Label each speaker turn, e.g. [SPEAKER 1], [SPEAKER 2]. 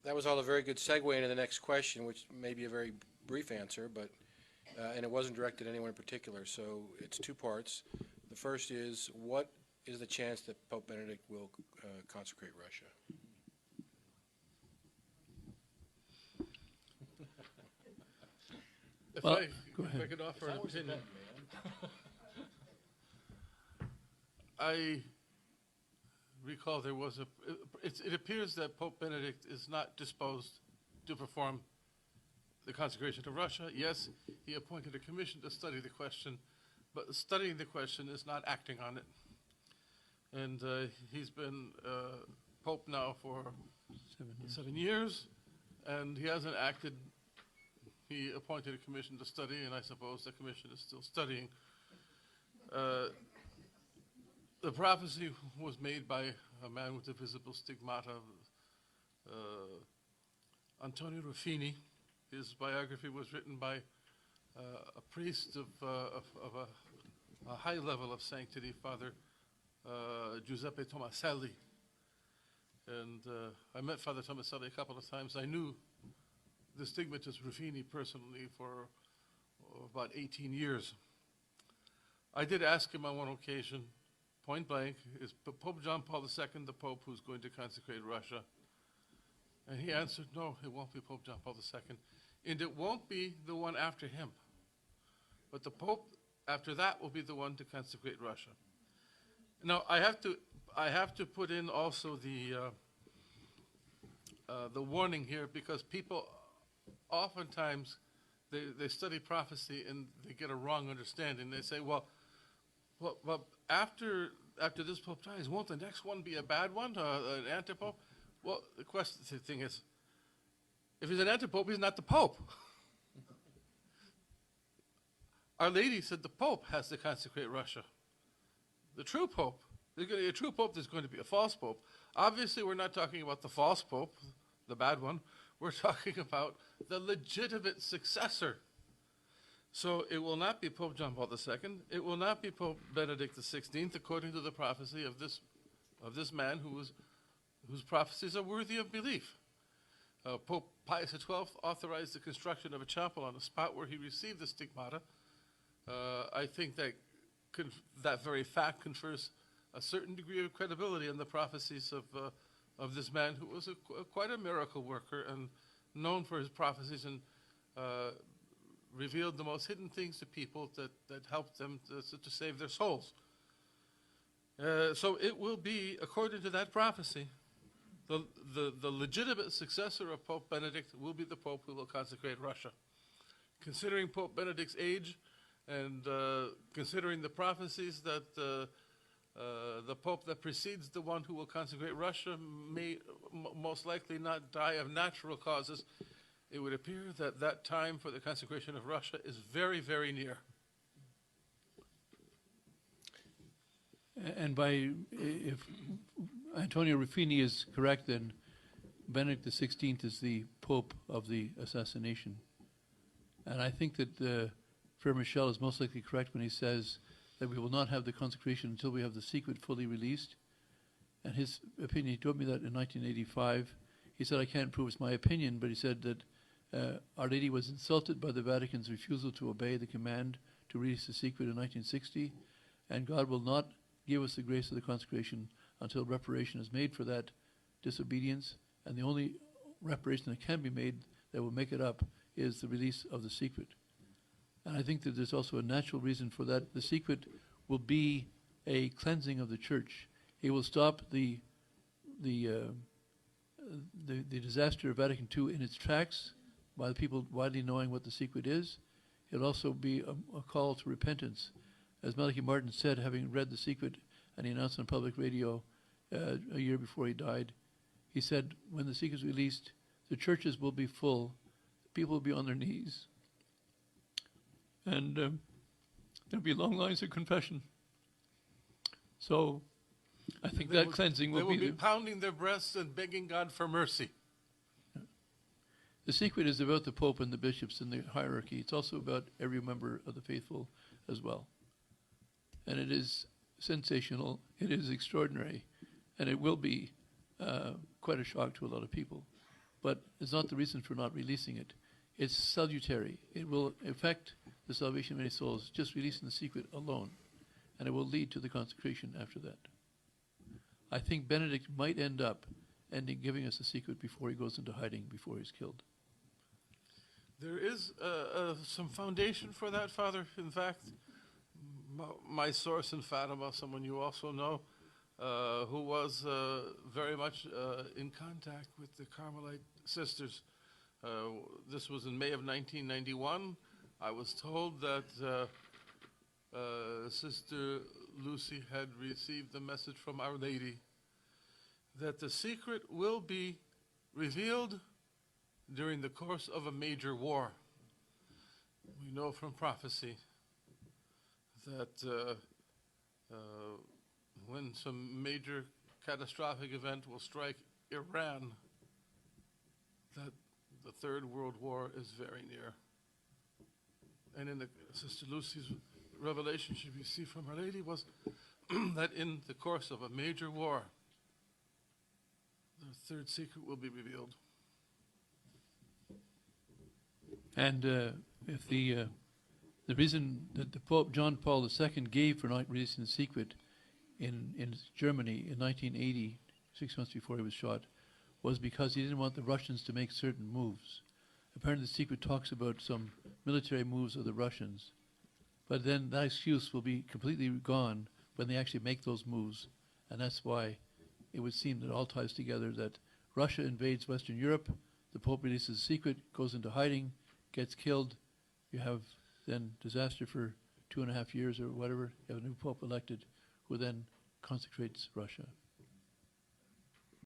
[SPEAKER 1] That was all a very good segue into the next question, which may be a very brief answer, but and it wasn't directed at anyone in particular. So it's two parts. The first is, what is the chance that Pope Benedict will consecrate Russia?
[SPEAKER 2] If
[SPEAKER 3] Well,
[SPEAKER 2] I,
[SPEAKER 3] go
[SPEAKER 2] if
[SPEAKER 3] ahead.
[SPEAKER 2] I could offer an opinion. I recall there was it appears that Pope Benedict is not disposed to perform the consecration of Russia. Yes, he appointed a commission to study the question, but studying the question is not acting on it. And he's been Pope now for 7 years, and he hasn't acted. He appointed a commission to study, and I suppose the commission is still studying. The prophecy was made by a man with a visible stigmata, Antonio Ruffini. His biography was written by a priest of a high level of sanctity, Father Giuseppe Tomaselli. And I met Father Tomaselli a couple of times. I knew the stigmatist Ruffini personally for about 18 years. I did ask him on one occasion, point blank, is Pope John Paul II the Pope who's going to consecrate Russia? And he answered, no, it won't be Pope John Paul II. And it won't be the one after him. But the Pope after that will be the one to consecrate Russia. Now, I have to put in also the warning here, because people oftentimes they study prophecy and they get a wrong understanding. They say, well, after this Pope dies, won't the next one be a bad one, an anti-Pope? Well, the thing is, if he's an anti-Pope, he's not the Pope. Our Lady said the Pope has to consecrate Russia. The true Pope. There's going to be a true Pope, there's going to be a false Pope. Obviously, we're not talking about the false Pope, the bad one. We're talking about the legitimate successor. So it will not be Pope John Paul II. It will not be Pope Benedict XVI, according to the prophecy of this man whose prophecies are worthy of belief. Pope Pius XII authorized the construction of a chapel on the spot where he received the stigmata. I think that that very fact confers a certain degree of credibility in the prophecies of this man, who was quite a miracle worker and known for his prophecies, and revealed the most hidden things to people that helped them to save their souls. So it will be, according to that prophecy, the legitimate successor of Pope Benedict will be the Pope who will consecrate Russia. Considering Pope Benedict's age, and considering the prophecies that the Pope that precedes the one who will consecrate Russia may most likely not die of natural causes, it would appear that that time for the consecration of Russia is very, very near.
[SPEAKER 3] And if Antonio Ruffini is correct, then Benedict XVI is the Pope of the assassination. And I think that Frere Michel is most likely correct when he says that we will not have the consecration until we have the secret fully released. And his opinion, he told me that in 1985. He said, I can't prove it's my opinion, but he said that Our Lady was insulted by the Vatican's refusal to obey the command to release the secret in 1960, and God will not give us the grace of the consecration until reparation is made for that disobedience, and the only reparation that can be made that will make it up is the release of the secret. And I think that there's also a natural reason for that. The secret will be a cleansing of the church. It will stop the disaster of Vatican II in its tracks by the people widely knowing what the secret is. It'll also be a call to repentance. As Malachi Martin said, having read the secret, and he announced on public radio a year before he died, he said, when the secret is released, the churches will be full, people will be on their knees, and there'll be long lines of confession. So I think that cleansing will be...
[SPEAKER 2] They will be pounding their breasts and begging God for mercy.
[SPEAKER 3] The secret is about the Pope and the bishops and the hierarchy. It's also about every member of the faithful as well. And it is sensational, it is extraordinary, and it will be quite a shock to a lot of people. but it's not the reason for not releasing it. It's salutary. It will affect the salvation of many souls, just releasing the secret alone, and it will lead to the consecration after that. I think Benedict might end up giving us the secret before he goes into hiding, before he's killed.
[SPEAKER 2] There is some foundation for that, Father. In fact, my source in Fatima, someone you also know, who was very much in contact with the Carmelite sisters. This was in May of 1991. I was told that Sister Lucy had received a message from Our Lady that the secret will be revealed during the course of a major war. We know from prophecy that when some major catastrophic event will strike Iran, that the Third World War is very near. And in Sister Lucy's revelation she received from Our Lady was that in the course of a major war, the third secret will be revealed.
[SPEAKER 3] And if the reason that the Pope John Paul II gave for not releasing the secret in Germany in 1980, 6 months before he was shot, was because he didn't want the Russians to make certain moves. Apparently the secret talks about some military moves of the Russians, but then that excuse will be completely gone when they actually make those moves, and that's why it would seem that it all ties together, that Russia invades Western Europe, the Pope releases the secret, goes into hiding, gets killed, you have then disaster for 2.5 years or whatever, you have a new Pope elected who then consecrates Russia.